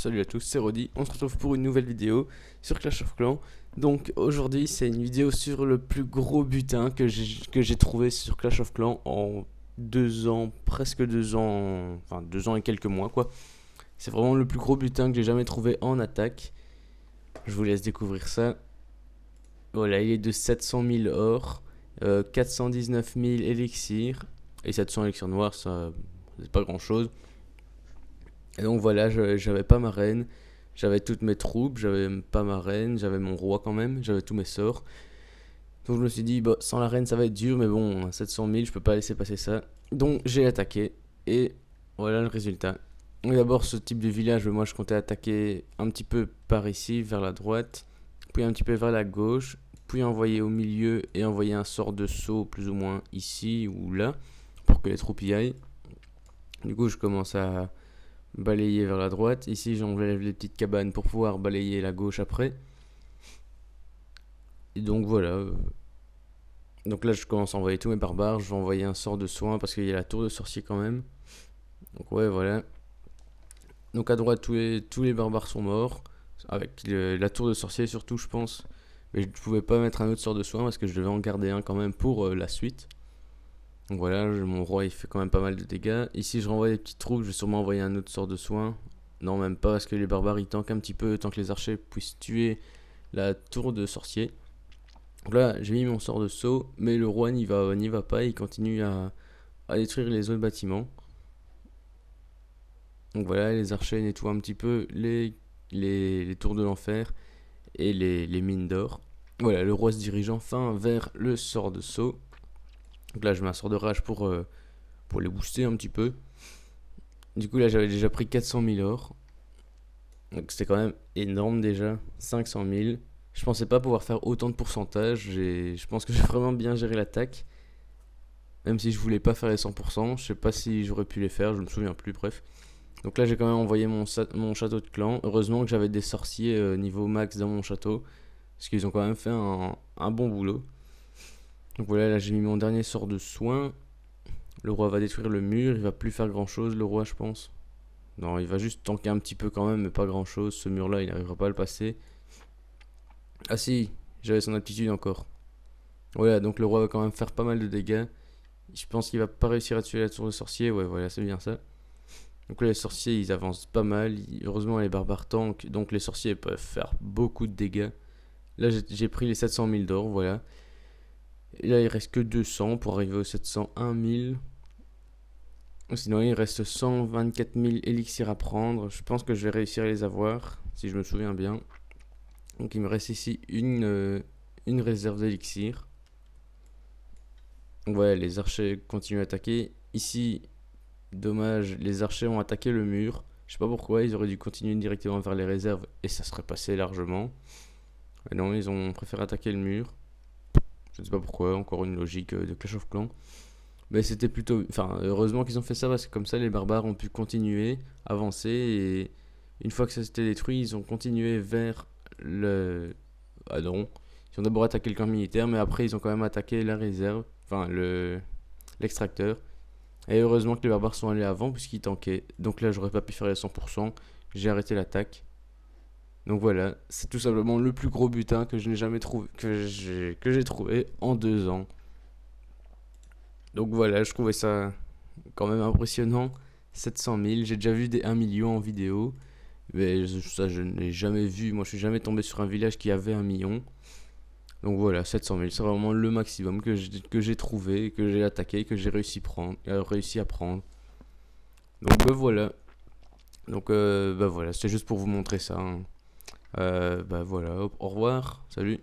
Salut à tous, c'est Rodi, on se retrouve pour une nouvelle vidéo sur Clash of Clans. Donc aujourd'hui c'est une vidéo sur le plus gros butin que j'ai trouvé sur Clash of Clans en 2 ans, presque 2 ans, enfin 2 ans et quelques mois quoi. C'est vraiment le plus gros butin que j'ai jamais trouvé en attaque. Je vous laisse découvrir ça. Voilà, il est de 700 000 or, 419 000 élixirs et 700 élixirs noirs, ça c'est pas grand chose. Et donc voilà, j'avais pas ma reine, j'avais toutes mes troupes, j'avais pas ma reine, j'avais mon roi quand même, j'avais tous mes sorts. Donc je me suis dit, bah, sans la reine ça va être dur, mais bon, 700 000, je peux pas laisser passer ça. Donc j'ai attaqué, et voilà le résultat. D'abord ce type de village, moi je comptais attaquer un petit peu par ici, vers la droite, puis un petit peu vers la gauche, puis envoyer au milieu et envoyer un sort de saut plus ou moins ici ou là, pour que les troupes y aillent. Du coup je commence à balayer vers la droite. Ici, j'enlève les petites cabanes pour pouvoir balayer la gauche après. Et donc voilà. Donc là, je commence à envoyer tous mes barbares. Je vais envoyer un sort de soin parce qu'il y a la tour de sorcier quand même. Donc ouais, voilà. Donc à droite, tous les barbares sont morts. Avec la tour de sorcier surtout, je pense. Mais je ne pouvais pas mettre un autre sort de soin parce que je devais en garder un quand même pour la suite. Donc voilà, mon roi il fait quand même pas mal de dégâts. Ici, je renvoie des petites troupes. Je vais sûrement envoyer un autre sort de soin. Non, même pas, parce que les barbares ils tankent un petit peu tant que les archers puissent tuer la tour de sorcier. Donc là, j'ai mis mon sort de saut, mais le roi n'y va pas, il continue à détruire les autres bâtiments. Donc voilà, les archers nettoient un petit peu les tours de l'enfer et les mines d'or. Voilà, le roi se dirige enfin vers le sort de saut. Donc là, je mets un sort de rage pour les booster un petit peu. Du coup, là, j'avais déjà pris 400 000 or. Donc c'était quand même énorme déjà, 500 000. Je pensais pas pouvoir faire autant de pourcentage. Je pense que j'ai vraiment bien géré l'attaque. Même si je voulais pas faire les 100%. Je sais pas si j'aurais pu les faire, je me souviens plus, bref. Donc là j'ai quand même envoyé mon château de clan. Heureusement que j'avais des sorciers niveau max dans mon château. Parce qu'ils ont quand même fait un bon boulot. Donc voilà, là j'ai mis mon dernier sort de soin. Le roi va détruire le mur, il va plus faire grand chose le roi je pense. Non, il va juste tanker un petit peu quand même, mais pas grand chose. Ce mur là il n'arrivera pas à le passer. Ah si, j'avais son aptitude encore. Voilà, donc le roi va quand même faire pas mal de dégâts. Je pense qu'il va pas réussir à tuer la tour de sorcier. Ouais, voilà, c'est bien ça. Donc là, les sorciers, ils avancent pas mal. Heureusement, les barbares tankent. Donc les sorciers peuvent faire beaucoup de dégâts. Là, j'ai pris les 700 000 d'or, voilà. Et là, il reste que 200 pour arriver aux 701 000. Sinon, il reste 124 000 élixirs à prendre. Je pense que je vais réussir à les avoir, si je me souviens bien. Donc il me reste ici une réserve d'élixir. Donc voilà, les archers continuent à attaquer. Ici, dommage, les archers ont attaqué le mur. Je sais pas pourquoi, ils auraient dû continuer directement vers les réserves et ça serait passé largement. Mais non, ils ont préféré attaquer le mur. Je ne sais pas pourquoi, encore une logique de Clash of Clans. Mais c'était plutôt... Enfin, heureusement qu'ils ont fait ça parce que comme ça, les barbares ont pu continuer, avancer. Et une fois que ça s'était détruit, ils ont continué vers le... Ah non, ils ont d'abord attaqué le camp militaire, mais après ils ont quand même attaqué la réserve, enfin l'extracteur. Et heureusement que les barbares sont allés avant puisqu'ils tankaient. Donc là j'aurais pas pu faire les 100%, j'ai arrêté l'attaque. Donc voilà, c'est tout simplement le plus gros butin que je n'ai jamais trouvé, que j'ai trouvé en 2 ans. Donc voilà, je trouvais ça quand même impressionnant. 700 000, j'ai déjà vu des 1 million en vidéo. Mais ça je n'ai jamais vu, moi je suis jamais tombé sur un village qui avait 1 million. Donc voilà, 700 000, c'est vraiment le maximum que j'ai trouvé, que j'ai attaqué, que j'ai réussi à prendre. Donc bah voilà. Donc bah voilà, c'était juste pour vous montrer ça, hein. Bah voilà, au revoir, salut.